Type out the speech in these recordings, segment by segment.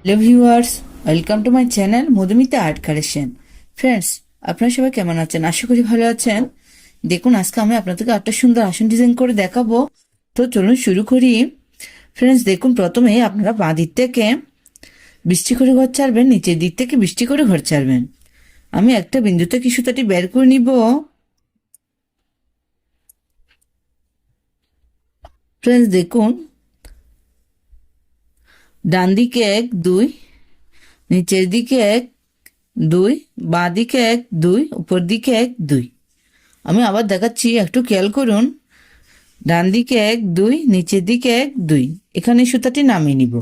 Hello viewers, welcome to my channel Madhumita art collection. Friends, আপনারা সবাই কেমন আছেন? আশা করি ভালো আছেন। দেখুন, আজকে আমি আপনাদেরকে একটা সুন্দর আসন ডিজাইন করে দেখাবো। তো চলুন শুরু করি। ফ্রেন্ডস, দেখুন, প্রথমে আপনারা বাঁ দিক থেকে বৃষ্টি করে ঘর ছাড়বেন, নিচের দিক থেকে বৃষ্টি করে ঘর ছাড়বেন। আমি একটা বিন্দু থেকে সুতাটি বের করে নিব। ফ্রেন্ডস, দেখুন, ডান দিকে 1 2, নিচের দিকে 1 2, বাঁ দিকে 1 2, উপর দিকে 1 2। আমি আবার দেখাচ্ছি, একটু খেয়াল করুন। ডান দিকে 1 2, নিচের দিকে 1 2, এখানে সুতাটি নামিয়ে নিব।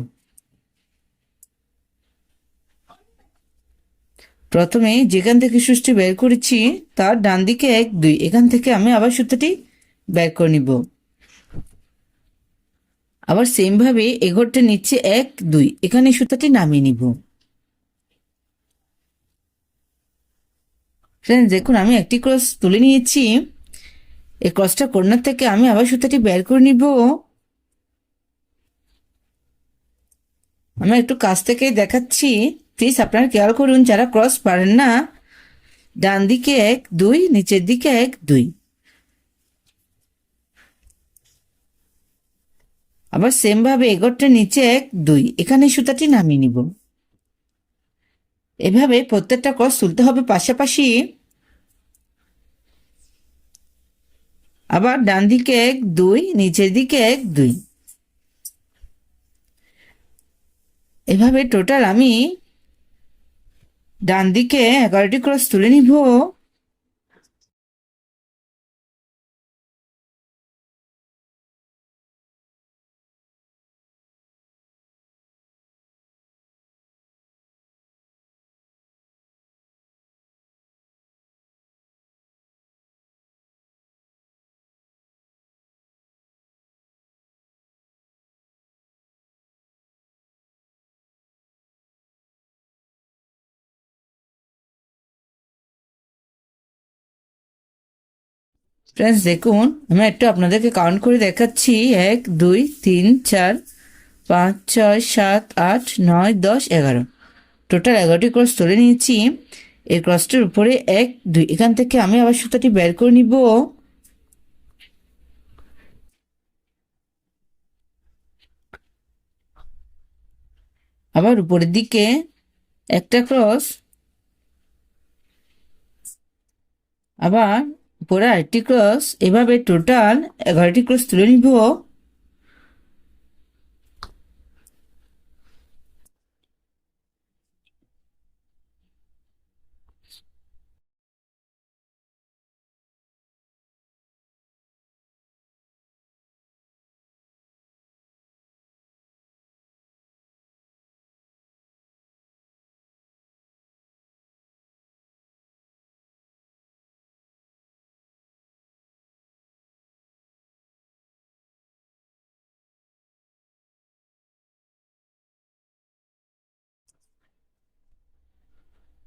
প্রথমে যেখান থেকে সুচটি বের করেছি তার ডান দিকে 1 2, এখান থেকে আমি আবার সুতাটি বের করে নিব। আবার সেম ভাবে এঘরটা নিচে 1 2, এখানে সুতাটি নামিয়ে নিব। ফ্রেন্ডস, দেখুন, আমি একটি ক্রস তুলে নিয়েছি। এই ক্রসটা কর্নার থেকে আমি আবার সুতাটি বের করে নিব। আমি একটু কাছ থেকেই দেখাচ্ছি, প্লিজ আপনারা খেয়াল করুন যারা ক্রস পারেন না। ডান দিকে 1 2, নিচের দিকে 1 2। আবার সেম ভাবে এগোরটা নিচে 1 2, এখানে সুতাটি নামিয়ে নিব। এভাবে প্রত্যেকটা ক্রস তুলতে হবে পাশাপাশি। আবার ডান দিকে 1 2, নিচের দিকে 1 2। এভাবে টোটাল আমি ডান দিকে 11টি ক্রস তুলে নিব। ফ্রেন্ডস, দেখুন, আমি একটু আপনাদেরকে কাউন্ট করে দেখাচ্ছি। 1 2 3 4 5 6 7 8 9 10 11, টোটাল 11টি ক্রস তুলে নিয়েছি। এই ক্রসটির উপরে 1 2, এখান থেকে আমি আবার সুতাটি বের করে নিব। আবার উপরের দিকে একটা ক্রস, আবার উপরে আরেকটি ক্রস, এভাবে টোটাল 11টি ক্রস তুলে নিব।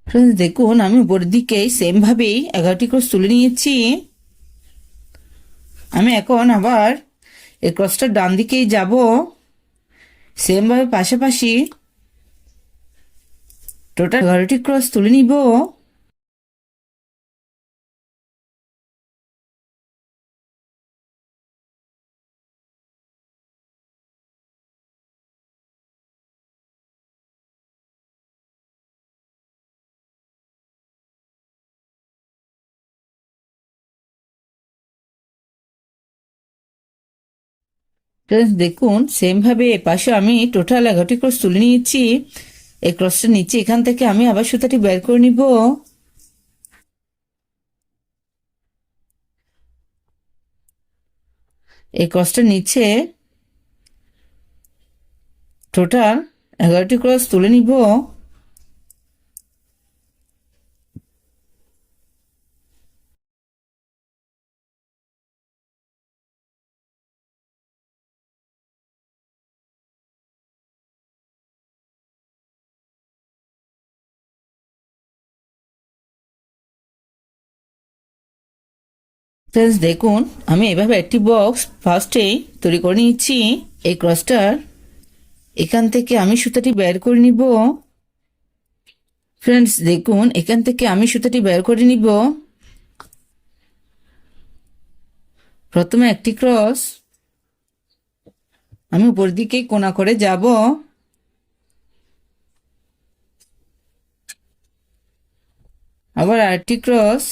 ফ্রেন্ডস, দেখুন, আমি উপরের দিকে সেম ভাবেই 11টি ক্রস তুলে নিয়েছি। আমি এখন আবার এই ক্রসটার ডান দিকেই যাব। সেম ভাবে পাশাপাশি টোটাল 11টি ক্রস তুলে নিব। ফ্রেন্ডস, দেখুন, সেম ভাবে এপাশে আমি টোটাল 11টি ক্রস তুলে নিয়েছি। এই ক্রসটা নিচে এখান থেকে আমি আবার সুতাটি বের করে নিব। এই ক্রসটা নিচে টোটাল 11টি ক্রস তুলে নিব। ফ্রেন্ডস, দেখুন, আমি এভাবে একটি বক্স ফার্স্টেই তৈরি করে নিয়েছি। এই ক্রসটার এখান থেকে আমি সুতাটি বের করে নিব। ফ্রেন্ডস দেখুন, এখান থেকে আমি সুতাটি বের করে নিব। প্রথমে একটি ক্রস আমি উপর দিকে কোণা করে যাব, আবার আরেকটি ক্রস,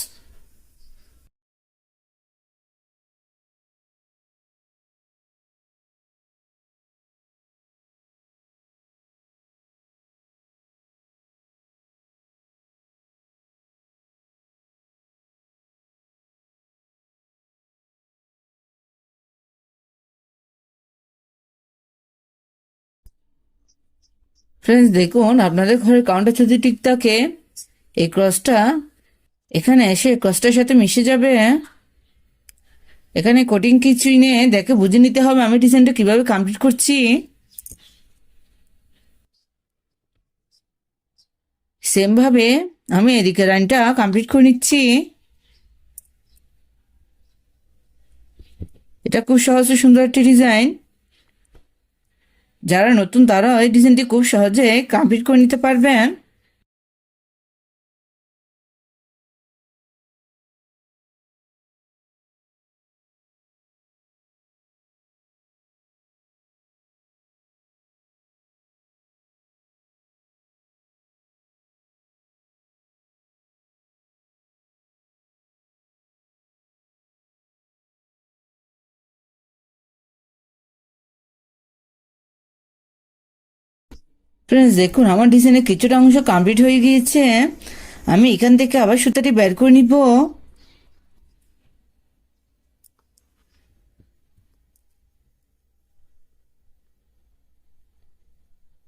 ফ্রেন্ডস দেখুন, আপনাদের ঘরের কাউন্টার যদি ঠিক থাকে এই ক্রসটা এখানে এসে ক্রসটার সাথে মিশে যাবে। এখানে কোটিং কিছুই নেই, দেখে বুঝে নিতে হবে আমি ডিজাইনটা কিভাবে কমপ্লিট করছি। সেম ভাবে আমি এদিকে লাইনটা কমপ্লিট করে নিচ্ছি। এটা খুব সহজ ও সুন্দর একটি ডিজাইন। যারা নতুন তারা এই ডিজাইনটি খুব সহজে কমপ্লিট করে নিতে পারবেন। ফ্রেন্ডস দেখুন, আমার ডিজাইনের কিছুটা অংশ কমপ্লিট হয়ে গিয়েছে। আমি এখান থেকে আবার সুতাটি বের করে নিব।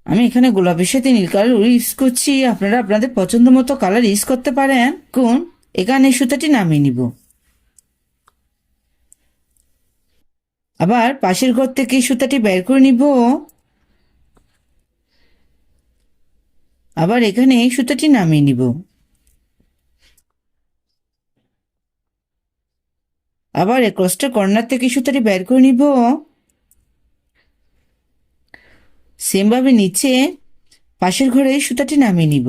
আমি এখানে গোলাপের সাথে নীল কালার ইউজ করছি, আপনারা আপনাদের পছন্দ মতো কালার ইউজ করতে পারেন। কোন এখানে সুতাটি নামিয়ে নিব। আবার পাশের ঘর থেকে সুতাটি বের করে নিব। আবার এখানে সুতাটি নামিয়ে নিব। আবার ক্রসটা কর্নার থেকে সুতাটি বের করে নিব। সেম ভাবে নিচে পাশের ঘরে সুতাটি নামিয়ে নিব।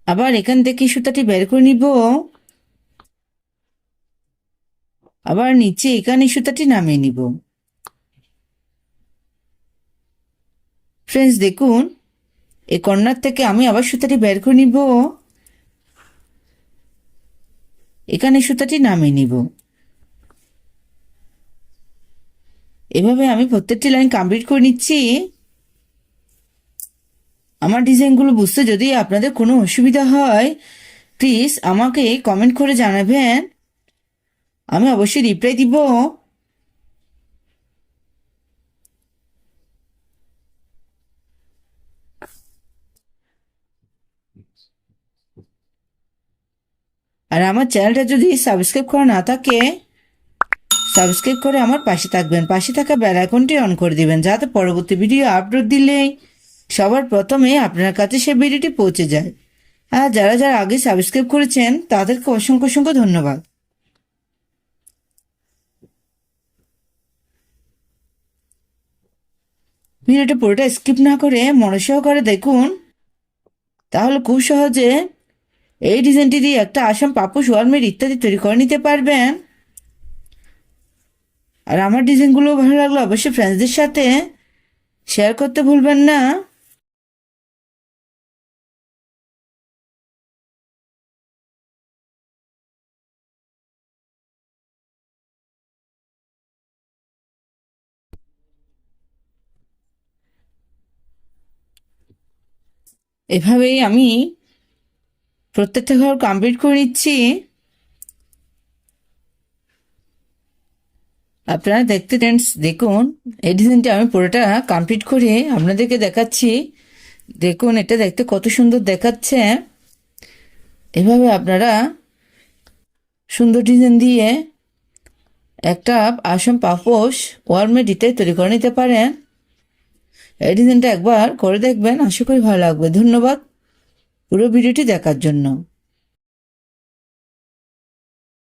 আবার এখান থেকে সুতাটি বের করে নিব। আবার নিচে এখানে সুতাটি নামিয়ে নিব। ফ্রেন্ডস দেখুন, এই কর্নার থেকে আমি আবার সুতাটি বের করে নিব। এখানে সুতাটি নামিয়ে নিব। এভাবে আমি প্রত্যেকটি লাইন কমপ্লিট করে নিচ্ছি। আমার ডিজাইনগুলো বুঝতে যদি আপনাদের কোনো অসুবিধা হয় প্লিজ আমাকে কমেন্ট করে জানাবেন, আমি অবশ্যই রিপ্লাই দিব। আর আমার চ্যানেলটা যদি সাবস্ক্রাইব করা না থাকে সাবস্ক্রাইব করে আমার পাশে থাকবেন, পাশে থাকা বেল আইকনটি অন করে দিবেন যাতে পরবর্তী ভিডিও আপলোড দিলেই সবার প্রথমে আপনার কাছে সে ভিডিওটি পৌঁছে যায়। আর যারা যারা আগে সাবস্ক্রাইব করেছেন তাদেরকে অসংখ্য অসংখ্য ধন্যবাদ। ভিডিওটা পুরোটা স্কিপ না করে মনোসহকারে দেখুন, তাহলে খুব সহজে এই ডিজাইনটি দিয়ে একটা আসাম পাপোশ ওয়ালমেট ইত্যাদি তৈরি করে নিতে পারবেন। আর আমার ডিজাইনগুলো ভালো লাগলো অবশ্যই ফ্রেন্ডসদের সাথে শেয়ার করতে ভুলবেন না। এভাবেই আমি প্রত্যেকটা ঘর কমপ্লিট করে নিচ্ছি। আপনারা দেখতে ফ্রেন্ডস দেখুন, এই ডিজাইনটা আমি পুরোটা কমপ্লিট করে আপনাদেরকে দেখাচ্ছি। দেখুন এটা দেখতে কত সুন্দর দেখাচ্ছে। এভাবে আপনারা সুন্দর ডিজাইন দিয়ে একটা আসাম পাপোশ ওয়ালমেট ইত্যাদি তৈরি করে নিতে পারেন। এই ডিজাইনটা একবার করে দেখবেন, আশা করি ভালো লাগবে। ধন্যবাদ পুরো ভিডিওটি দেখার জন্য।